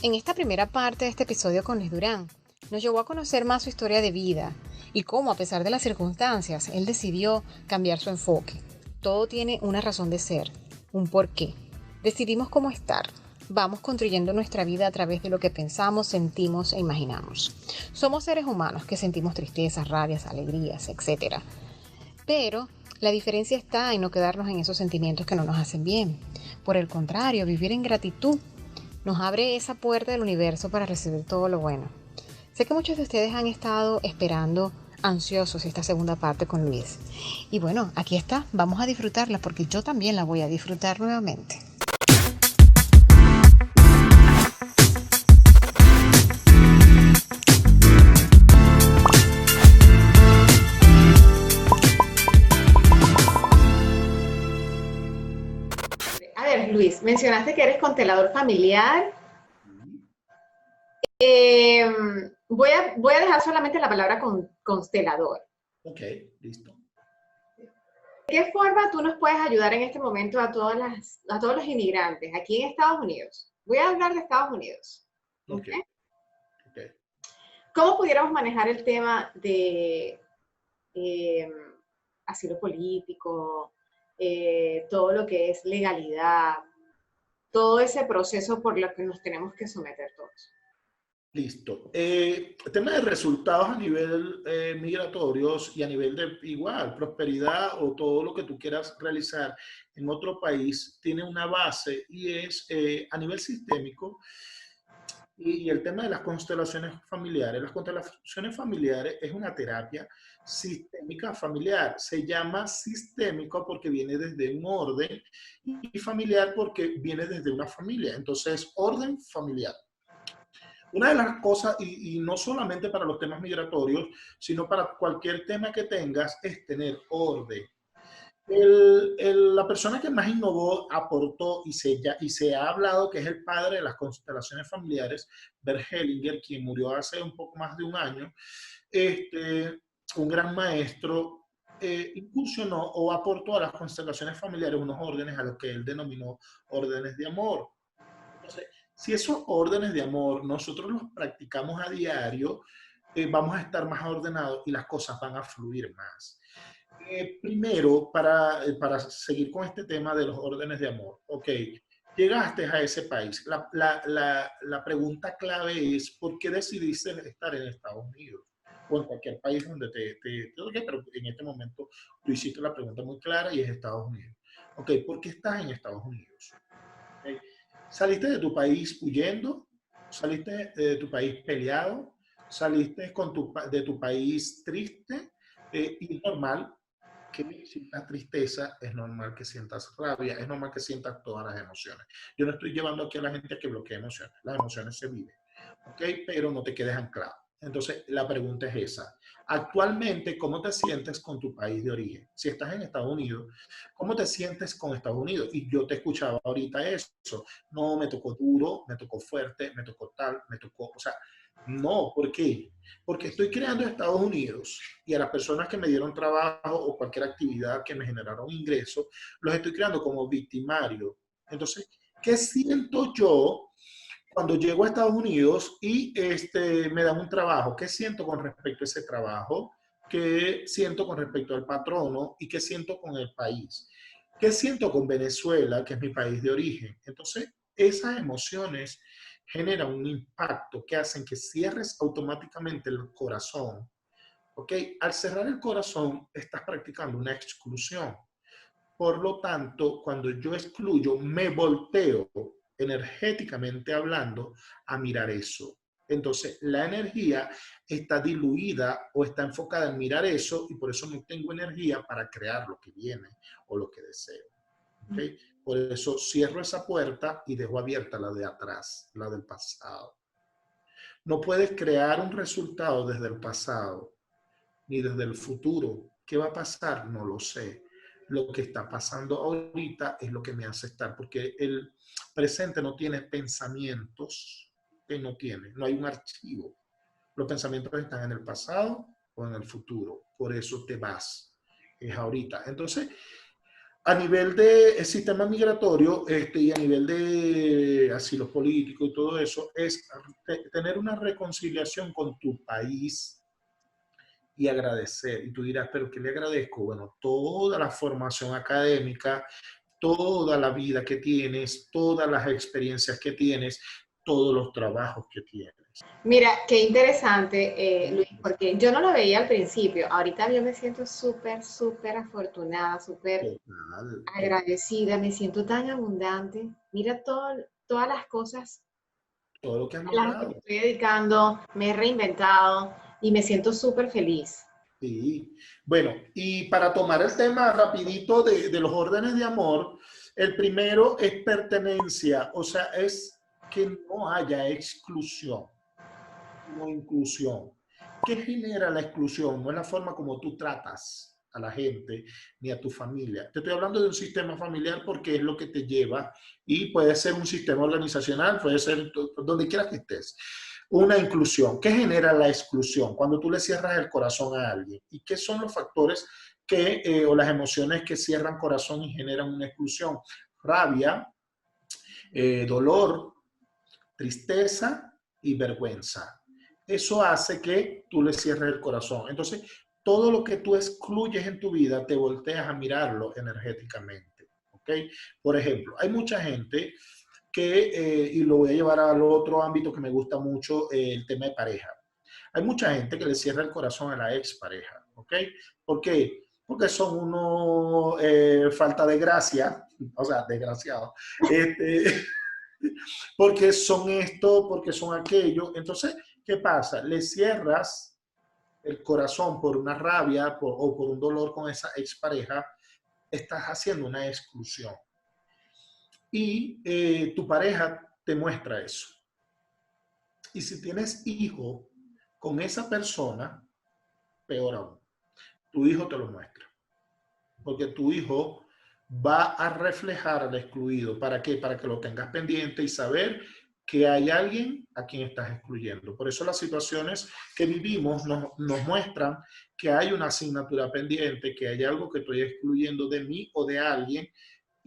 En esta primera parte de este episodio con Luis Durán, nos llevó a conocer más su historia de vida y cómo, a pesar de las circunstancias, él decidió cambiar su enfoque. Todo tiene una razón de ser, un porqué. Decidimos cómo estar. Vamos construyendo nuestra vida a través de lo que pensamos, sentimos e imaginamos. Somos seres humanos que sentimos tristezas, rabias, alegrías, etc. Pero la diferencia está en no quedarnos en esos sentimientos que no nos hacen bien. Por el contrario, vivir en gratitud nos abre esa puerta del universo para recibir todo lo bueno. Sé que muchos de ustedes han estado esperando ansiosos esta segunda parte con Luis. Y bueno, aquí está, vamos a disfrutarla porque yo también la voy a disfrutar nuevamente. A ver, Luis, mencionaste que eres constelador familiar. Eh, voy a dejar solamente la palabra constelador. Ok, listo. ¿De qué forma tú nos puedes ayudar en este momento a todos los inmigrantes aquí en Estados Unidos? Voy a hablar de Estados Unidos. Ok, ¿Okay? ok. ¿Cómo pudiéramos manejar el tema de eh, asilo político, todo lo que es legalidad, todo ese proceso por lo que nos tenemos que someter todos? Listo. El tema de resultados a nivel migratorios y a nivel de igual, prosperidad o todo lo que tú quieras realizar en otro país tiene una base y es a nivel sistémico y el tema de las constelaciones familiares. Las constelaciones familiares es una terapia sistémica familiar. Se llama sistémico porque viene desde un orden y familiar porque viene desde una familia. Entonces, orden familiar. Una de las cosas, y no solamente para los temas migratorios, sino para cualquier tema que tengas, es tener orden. La persona que más innovó, aportó y se ha hablado que es el padre de las constelaciones familiares, Bert Hellinger, quien murió hace un poco más de un año, un gran maestro, incursionó o aportó a las constelaciones familiares unos órdenes a los que él denominó órdenes de amor. Entonces, si esos órdenes de amor nosotros los practicamos a diario, vamos a estar más ordenados y las cosas van a fluir más. Primero, para seguir con este tema de los órdenes de amor, ok, llegaste a ese país. La pregunta clave es, ¿por qué decidiste estar en Estados Unidos? O en cualquier país donde te toque, pero en este momento tú hiciste la pregunta muy clara y es Estados Unidos. Ok, ¿por qué estás en Estados Unidos? Okay. ¿Saliste de tu país huyendo? ¿Saliste de tu país peleado? ¿Saliste de tu país triste? Y es normal que sientas tristeza, es normal que sientas rabia, es normal que sientas todas las emociones. Yo no estoy llevando aquí a la gente a que bloquee emociones, las emociones se viven, ¿ok? Pero no te quedes anclado. Entonces, la pregunta es esa. Actualmente, ¿cómo te sientes con tu país de origen? Si estás en Estados Unidos, ¿cómo te sientes con Estados Unidos? Y yo te escuchaba ahorita eso. No, me tocó duro, me tocó fuerte, me tocó tal, me tocó, o sea, no, ¿por qué? Porque estoy creando Estados Unidos y a las personas que me dieron trabajo o cualquier actividad que me generaron ingresos, los estoy creando como victimario. Entonces, ¿qué siento yo cuando llego a Estados Unidos y me dan un trabajo? ¿Qué siento con respecto a ese trabajo? ¿Qué siento con respecto al patrono? ¿Y qué siento con el país? ¿Qué siento con Venezuela, que es mi país de origen? Entonces, esas emociones generan un impacto que hacen que cierres automáticamente el corazón. ¿Ok? Al cerrar el corazón, estás practicando una exclusión. Por lo tanto, cuando yo excluyo, me volteo energéticamente hablando a mirar eso. Entonces, la energía está diluida o está enfocada en mirar eso y por eso no tengo energía para crear lo que viene o lo que deseo. ¿Okay? Por eso cierro esa puerta y dejo abierta la de atrás, la del pasado. No puedes crear un resultado desde el pasado ni desde el futuro. ¿Qué va a pasar? No lo sé. Lo que está pasando ahorita es lo que me hace estar, porque el presente no tiene pensamientos, que no tiene, no hay un archivo. Los pensamientos están en el pasado o en el futuro. Por eso te vas. Es ahorita. Entonces, A nivel de sistema migratorio y a nivel de asilo político y todo eso, es tener una reconciliación con tu país y agradecer. Y tú dirás, ¿pero qué le agradezco? Bueno, toda la formación académica, toda la vida que tienes, todas las experiencias que tienes, todos los trabajos que tienes. Mira, qué interesante, Luis, porque yo no lo veía al principio. Ahorita yo me siento súper, súper afortunada, súper Total, total. agradecida, me siento tan abundante. Mira todas las cosas Todo lo que has a las que me logrado. estoy dedicando, me he reinventado y me siento súper feliz. Sí. Bueno, y para tomar el tema rapidito de los órdenes de amor, el primero es pertenencia, o sea, es que no haya exclusión, no inclusión. ¿Qué genera la exclusión? No es la forma como tú tratas a la gente ni a tu familia. Te estoy hablando de un sistema familiar porque es lo que te lleva y puede ser un sistema organizacional, puede ser donde quieras que estés. Una inclusión. ¿Qué genera la exclusión? Cuando tú le cierras el corazón a alguien. ¿Y qué son los factores o las emociones que cierran corazón y generan una exclusión? Rabia, dolor, tristeza y vergüenza. Eso hace que tú le cierres el corazón. Entonces, todo lo que tú excluyes en tu vida, te volteas a mirarlo energéticamente. ¿Ok? Por ejemplo, hay mucha gente y lo voy a llevar al otro ámbito que me gusta mucho, el tema de pareja. Hay mucha gente que le cierra el corazón a la expareja. ¿Ok? ¿Por qué? Porque son unos falta de gracia, o sea, desgraciados. Este, porque son esto, porque son aquello. Entonces, ¿qué pasa? Le cierras el corazón por una rabia o por un dolor con esa expareja, estás haciendo una exclusión. Y tu pareja te muestra eso. Y si tienes hijo con esa persona, peor aún, tu hijo te lo muestra. Porque tu hijo va a reflejar al excluido. ¿Para qué? Para que lo tengas pendiente y saber que hay alguien a quien estás excluyendo. Por eso las situaciones que vivimos nos muestran que hay una asignatura pendiente, que hay algo que estoy excluyendo de mí o de alguien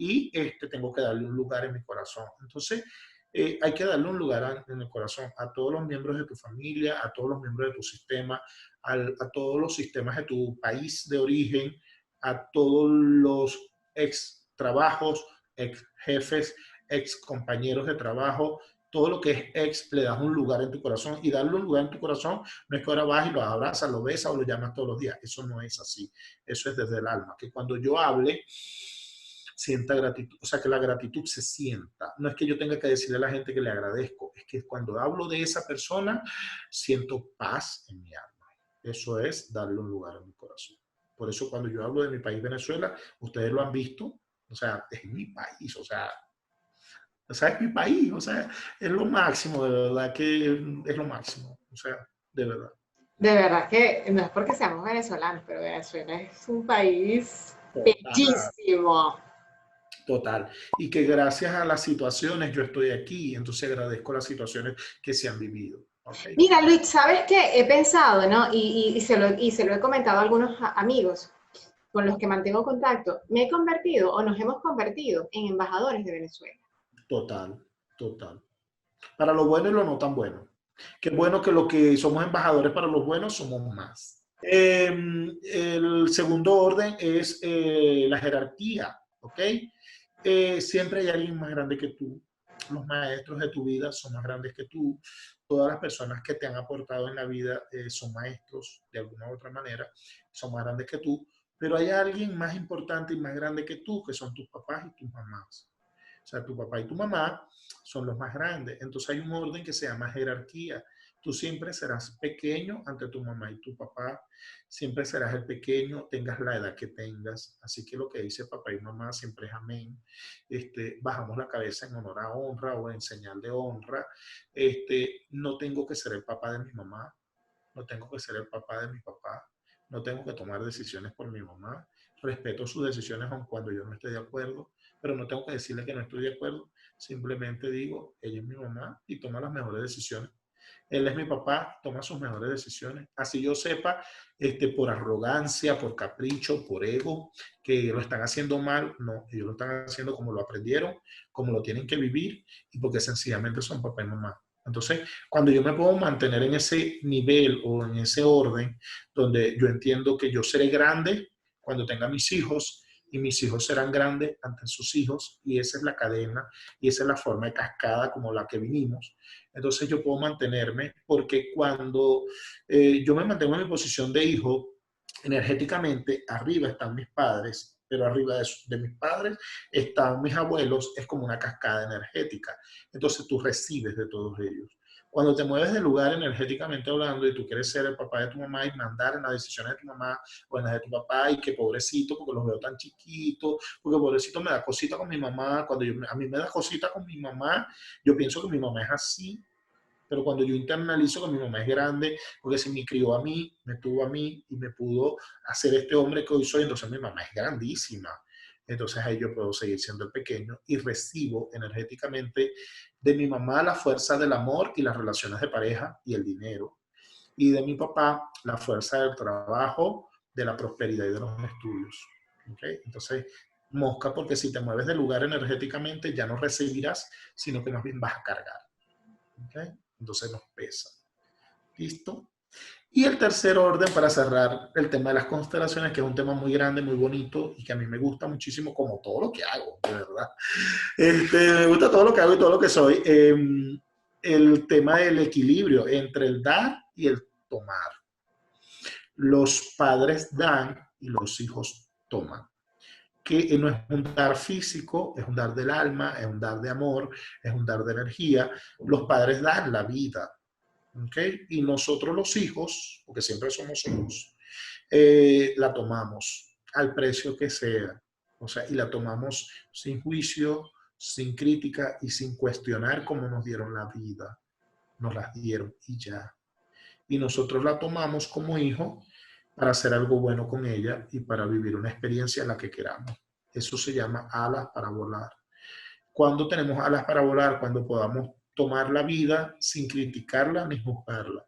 y tengo que darle un lugar en mi corazón. Entonces, hay que darle un lugar en el corazón a todos los miembros de tu familia, a todos los miembros de tu sistema, a todos los sistemas de tu país de origen, a todos los ex trabajos, ex jefes, ex compañeros de trabajo, todo lo que es ex, le das un lugar en tu corazón y darle un lugar en tu corazón no es que ahora vas y lo abrazas, lo besas o lo llamas todos los días. Eso no es así. Eso es desde el alma. Que cuando yo hable, sienta gratitud, o sea, que la gratitud se sienta. No es que yo tenga que decirle a la gente que le agradezco, es que cuando hablo de esa persona, siento paz en mi alma. Eso es darle un lugar en mi corazón. Por eso cuando yo hablo de mi país, Venezuela, ustedes lo han visto, o sea, es mi país, o sea, es mi país, o sea, es lo máximo, de verdad que es lo máximo, o sea, de verdad. De verdad que no es porque seamos venezolanos, pero Venezuela es un país Total, bellísimo. total. Y que gracias a las situaciones yo estoy aquí, entonces agradezco las situaciones que se han vivido. ¿Ok? Mira, Luis, ¿sabes qué? He pensado, ¿no? Y se lo he comentado a algunos amigos con los que mantengo contacto. Me he convertido o nos hemos convertido en embajadores de Venezuela. Total, total. Para lo bueno y lo no tan bueno. Qué bueno que lo que somos embajadores para los buenos somos más. El segundo orden es la jerarquía, ¿ok? Siempre hay alguien más grande que tú. Los maestros de tu vida son más grandes que tú. Todas las personas que te han aportado en la vida son maestros de alguna u otra manera, son más grandes que tú. Pero hay alguien más importante y más grande que tú, que son tus papás y tus mamás. O sea, tu papá y tu mamá son los más grandes. Entonces hay un orden que se llama jerarquía. Tú siempre serás pequeño ante tu mamá y tu papá. Siempre serás el pequeño, tengas la edad que tengas. Así que lo que dice papá y mamá siempre es amén. Bajamos la cabeza en honor a honra o en señal de honra. No tengo que ser el papá de mi mamá. No tengo que ser el papá de mi papá. No tengo que tomar decisiones por mi mamá. Respeto sus decisiones aun cuando yo no esté de acuerdo, pero no tengo que decirle que no estoy de acuerdo. Simplemente digo, ella es mi mamá y toma las mejores decisiones. Él es mi papá, toma sus mejores decisiones. Así yo sepa, por arrogancia, por capricho, por ego, que lo están haciendo mal, no, ellos lo están haciendo como lo aprendieron, como lo tienen que vivir y porque sencillamente son papá y mamá. Entonces, cuando yo me puedo mantener en ese nivel o en ese orden, donde yo entiendo que yo seré grande cuando tenga mis hijos y mis hijos serán grandes ante sus hijos, y esa es la cadena y esa es la forma de cascada como la que vinimos. Entonces yo puedo mantenerme porque cuando yo me mantengo en mi posición de hijo, energéticamente arriba están mis padres, pero arriba de mis padres están mis abuelos, es como una cascada energética. Entonces tú recibes de todos ellos. Cuando te mueves de lugar energéticamente hablando y tú quieres ser el papá de tu mamá y mandar en las decisiones de tu mamá o en las de tu papá y que pobrecito porque los veo tan chiquitos, porque pobrecito me da cosita con mi mamá, cuando a mí me da cosita con mi mamá, yo pienso que mi mamá es así, pero cuando yo internalizo que mi mamá es grande, porque si me crió a mí, me tuvo a mí y me pudo hacer este hombre que hoy soy, entonces mi mamá es grandísima. Entonces ahí yo puedo seguir siendo el pequeño y recibo energéticamente de mi mamá la fuerza del amor y las relaciones de pareja y el dinero. Y de mi papá la fuerza del trabajo, de la prosperidad y de los estudios. ¿Okay? Entonces, mosca, porque si te mueves de lugar energéticamente ya no recibirás, sino que más bien vas a cargar. ¿Okay? Entonces nos pesa. ¿Listo? Y el tercer orden para cerrar el tema de las constelaciones, que es un tema muy grande, muy bonito y que a mí me gusta muchísimo como todo lo que hago, de verdad. Me gusta todo lo que hago y todo lo que soy. El tema del equilibrio entre el dar y el tomar. Los padres dan y los hijos toman. Que no es un dar físico, es un dar del alma, es un dar de amor, es un dar de energía. Los padres dan la vida, ¿okay? Y nosotros los hijos, porque siempre somos hijos, la tomamos al precio que sea. O sea, y la tomamos sin juicio, sin crítica y sin cuestionar cómo nos dieron la vida. Nos las dieron y ya. Y nosotros la tomamos como hijo para hacer algo bueno con ella y para vivir una experiencia en la que queramos. Eso se llama alas para volar. Cuando tenemos alas para volar, cuando podamos tomar la vida sin criticarla ni juzgarla.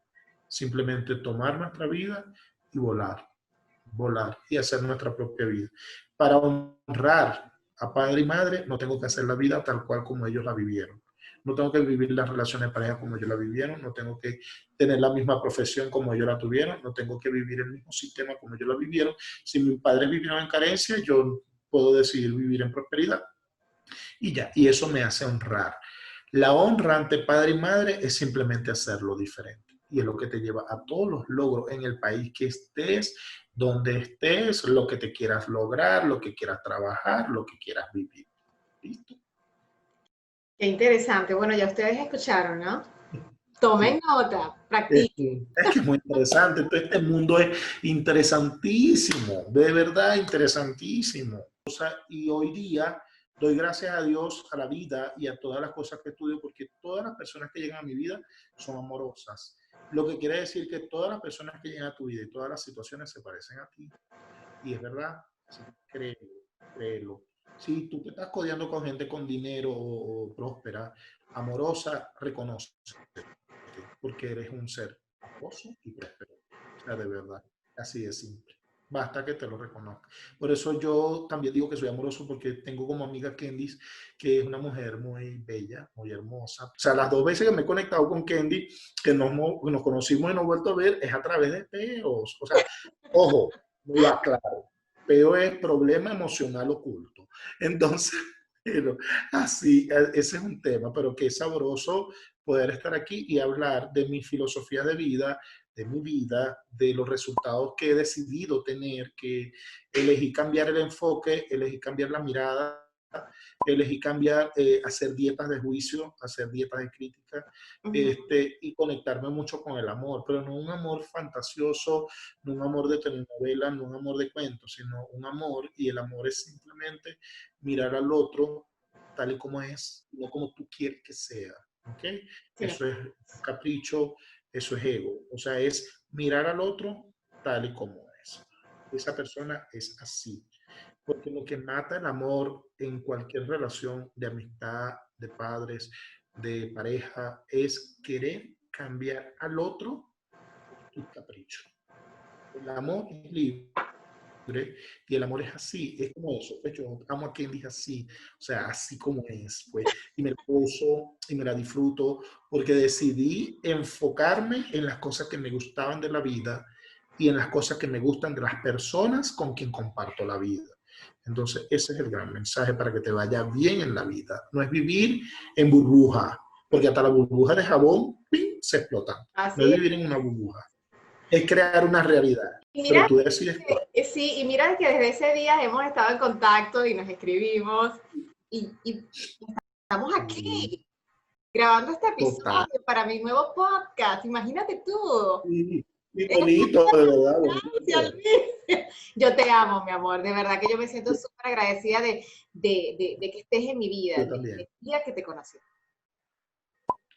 Simplemente tomar nuestra vida y volar, volar y hacer nuestra propia vida. Para honrar a padre y madre, no tengo que hacer la vida tal cual como ellos la vivieron. No tengo que vivir las relaciones de pareja como ellos la vivieron, no tengo que tener la misma profesión como ellos la tuvieron, no tengo que vivir el mismo sistema como ellos la vivieron. Si mis padres vivieron en carencia, yo puedo decidir vivir en prosperidad. Y ya, y eso me hace honrar. La honra ante padre y madre es simplemente hacerlo diferente. Y es lo que te lleva a todos los logros en el país que estés, donde estés, lo que te quieras lograr, lo que quieras trabajar, lo que quieras vivir. ¿Listo? Qué interesante. Bueno, ya ustedes escucharon, ¿no? Tomen Sí. nota, Es practiquen. que, es que es muy interesante. Entonces, este mundo es interesantísimo, de verdad interesantísimo. O sea, y hoy día doy gracias a Dios, a la vida y a todas las cosas que estudio, porque todas las personas que llegan a mi vida son amorosas. Lo que quiere decir que todas las personas que llegan a tu vida y todas las situaciones se parecen a ti. Y es verdad, así que créelo, créelo. Si tú te estás codeando con gente con dinero o próspera, amorosa, reconoce porque eres un ser amoroso y próspero. O sea, de verdad, así de simple. Basta que te lo reconozca. Por eso yo también digo que soy amoroso porque tengo como amiga Candice, que es una mujer muy bella, muy hermosa. O sea, las dos veces que me he conectado con Candy, que nos conocimos y nos hemos vuelto a ver, es a través de peos. O sea, ojo, lo aclaro. Peo es problema emocional oculto. Entonces, pero así, ese es un tema, pero que es sabroso poder estar aquí y hablar de mi filosofía de vida, de mi vida, de los resultados que he decidido tener, que elegí cambiar el enfoque, elegí cambiar la mirada, elegí cambiar, hacer dietas de juicio, hacer dietas de crítica, y conectarme mucho con el amor, pero no un amor fantasioso, no un amor de telenovela, no un amor de cuentos, sino un amor, y el amor es simplemente mirar al otro tal y como es, no como tú quieres que sea. ¿Ok? Sí. Eso es capricho, eso es ego. O sea, es mirar al otro tal y como es. Esa persona es así. Porque lo que mata el amor en cualquier relación de amistad, de padres, de pareja, es querer cambiar al otro por tus caprichos. El amor es libre y el amor es así, es como eso, pues yo amo a quien dice así, o sea, así como es, pues, y me la gozo y me la disfruto porque decidí enfocarme en las cosas que me gustaban de la vida y en las cosas que me gustan de las personas con quien comparto la vida. Entonces, ese es el gran mensaje para que te vaya bien en la vida. No es vivir en burbuja, porque hasta la burbuja de jabón, ¡pim!, se explotan. No es Así vivir en una burbuja, es crear una realidad, y pero mira, tú decides cuál. sí, y mira que desde ese día hemos estado en contacto y nos escribimos y estamos Y aquí grabando este total. episodio para mi nuevo podcast. Imagínate tú. Y Es bonito, de verdad, gracias, bonito. Luis. Yo te amo, mi amor. De verdad que yo me siento súper agradecida de que estés en mi vida Yo desde también. el día que te conocí.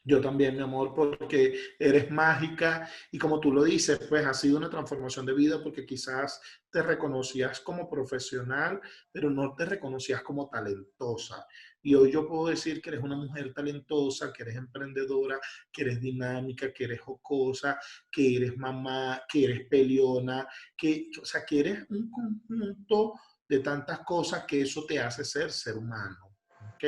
Yo también, mi amor, porque eres mágica y como tú lo dices, pues ha sido una transformación de vida porque quizás te reconocías como profesional, pero no te reconocías como talentosa. Y hoy yo puedo decir que eres una mujer talentosa, que eres emprendedora, que eres dinámica, que eres jocosa, que eres mamá, que eres peleona, o sea, que eres un conjunto de tantas cosas que eso te hace ser humano. ¿Ok?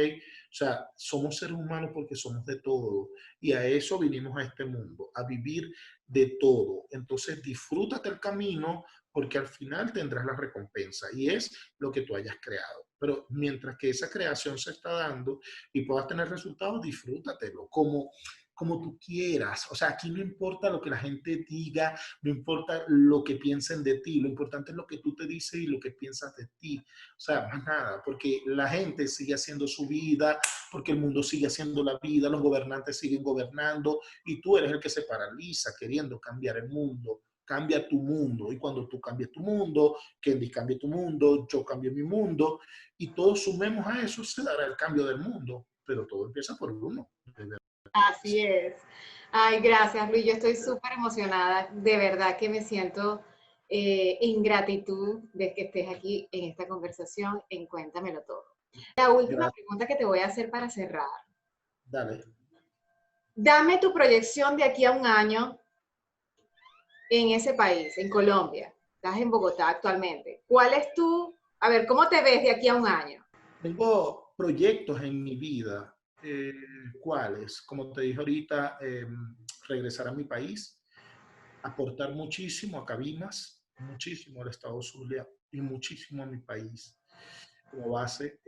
O sea, somos seres humanos porque somos de todo y a eso vinimos a este mundo, a vivir de todo. Entonces disfrútate el camino porque al final tendrás la recompensa y es lo que tú hayas creado. Pero mientras que esa creación se está dando y puedas tener resultados, disfrútatelo como tú quieras. O sea, aquí no importa lo que la gente diga, no importa lo que piensen de ti, lo importante es lo que tú te dices y lo que piensas de ti. O sea, más nada, porque la gente sigue haciendo su vida, porque el mundo sigue haciendo la vida, los gobernantes siguen gobernando y tú eres el que se paraliza queriendo cambiar el mundo. Cambia tu mundo y cuando tú cambies tu mundo, Kendi cambie tu mundo, yo cambio mi mundo y todos sumemos a eso, se dará el cambio del mundo, pero todo empieza por uno. Así es. Ay, gracias, Luis. Yo estoy súper emocionada. De verdad que me siento en gratitud de que estés aquí en esta conversación en Cuéntamelo Todo. La última Gracias. pregunta que te voy a hacer para cerrar. Dale. Dame tu proyección de aquí a un año en ese país, en Colombia. Estás en Bogotá actualmente. ¿Cuál es tu, a ver, cómo te ves de aquí a un año? Tengo proyectos en mi vida. ¿Cuáles? Como te dije ahorita, regresar a mi país, aportar muchísimo a Cabimas, muchísimo al estado Zulia y muchísimo a mi país como base,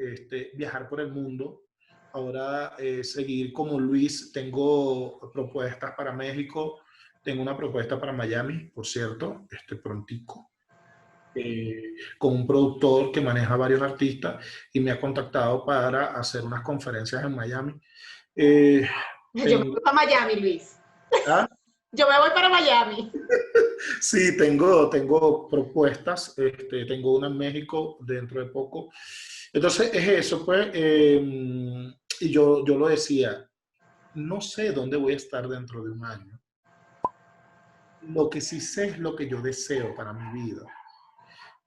viajar por el mundo. Ahora seguir como Luis, tengo propuestas para México, tengo una propuesta para Miami, por cierto, prontico, con un productor que maneja varios artistas y me ha contactado para hacer unas conferencias en Miami. Eh, Yo me tengo, voy para Miami, Luis. ¿ah? Yo me voy para Miami. Sí, tengo propuestas, tengo una en México dentro de poco. Entonces es eso, pues, y yo lo decía, no sé dónde voy a estar dentro de un año. Lo que sí sé es lo que yo deseo para mi vida.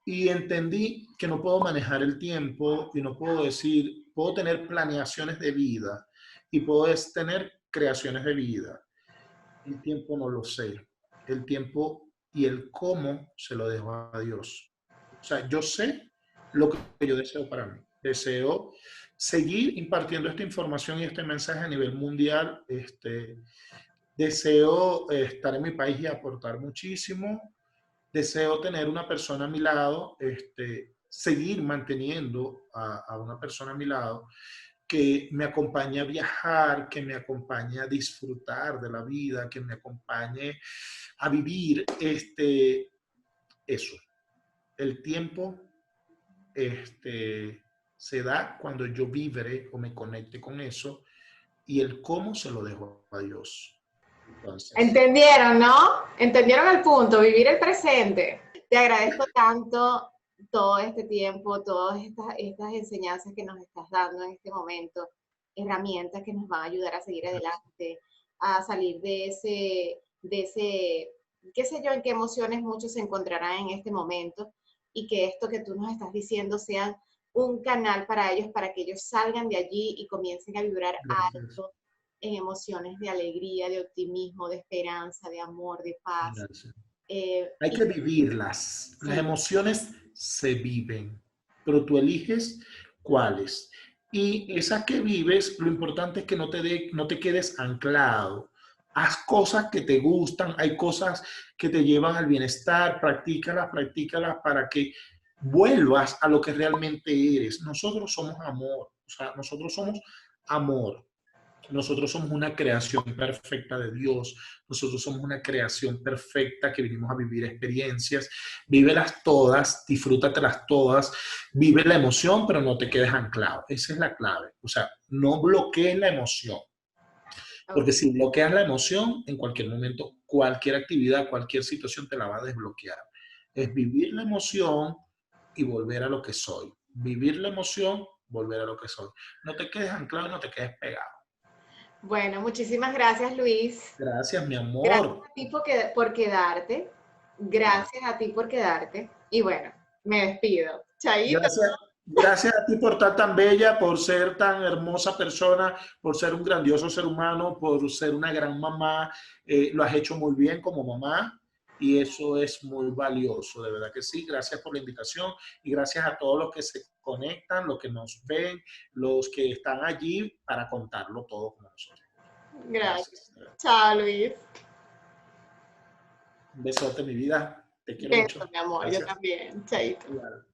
Y entendí que no puedo manejar el tiempo y no puedo decir, puedo tener planeaciones de vida y puedo tener creaciones de vida. El tiempo no lo sé. El tiempo y el cómo se lo dejo a Dios. O sea, yo sé lo que yo deseo para mí. Deseo seguir impartiendo esta información y este mensaje a nivel mundial. Deseo estar en mi país y aportar muchísimo. Deseo tener una persona a mi lado, seguir manteniendo a una persona a mi lado que me acompañe a viajar, que me acompañe a disfrutar de la vida, que me acompañe a vivir eso. El tiempo se da cuando yo vibre o me conecte con eso y el cómo se lo dejo a Dios. Entonces, ¿Entendieron, no? ¿Entendieron el punto? Vivir el presente. Te agradezco tanto todo este tiempo, todas estas enseñanzas que nos estás dando en este momento, herramientas que nos van a ayudar a seguir adelante, a salir de ese, qué sé yo, en qué emociones muchos se encontrarán en este momento y que esto que tú nos estás diciendo sea un canal para ellos, para que ellos salgan de allí y comiencen a vibrar gracias. alto en emociones de alegría, de optimismo, de esperanza, de amor, de paz. Gracias. Hay que vivirlas. Las Sí. emociones se viven, pero tú eliges cuáles. Y esas que vives, lo importante es que no te quedes anclado. Haz cosas que te gustan, hay cosas que te llevan al bienestar, practícalas para que vuelvas a lo que realmente eres. Nosotros somos amor, o sea, nosotros somos amor. Nosotros somos una creación perfecta de Dios. Nosotros somos una creación perfecta que vinimos a vivir experiencias. Vívelas todas, disfrútatelas todas. Vive la emoción, pero no te quedes anclado. Esa es la clave. O sea, no bloquees la emoción. Porque si bloqueas la emoción, en cualquier momento, cualquier actividad, cualquier situación te la va a desbloquear. Es vivir la emoción y volver a lo que soy. Vivir la emoción, volver a lo que soy. No te quedes anclado y no te quedes pegado. Bueno, muchísimas gracias, Luis. Gracias, mi Gracias amor. a ti por quedarte. Gracias a ti por quedarte. Y bueno, me despido. Chaito. Gracias, gracias a ti por estar tan bella, por ser tan hermosa persona, por ser un grandioso ser humano, por ser una gran mamá. Lo has hecho muy bien como mamá y eso es muy valioso, de verdad que sí. Gracias por la invitación y gracias a todos los que se conectan, los que nos ven, los que están allí para contarlo todo con nosotros. Gracias. Gracias. Chao, Luis. Un besote, mi vida. Te quiero mucho. Beso, mi amor. Yo Gracias. también. Chaito. Igual.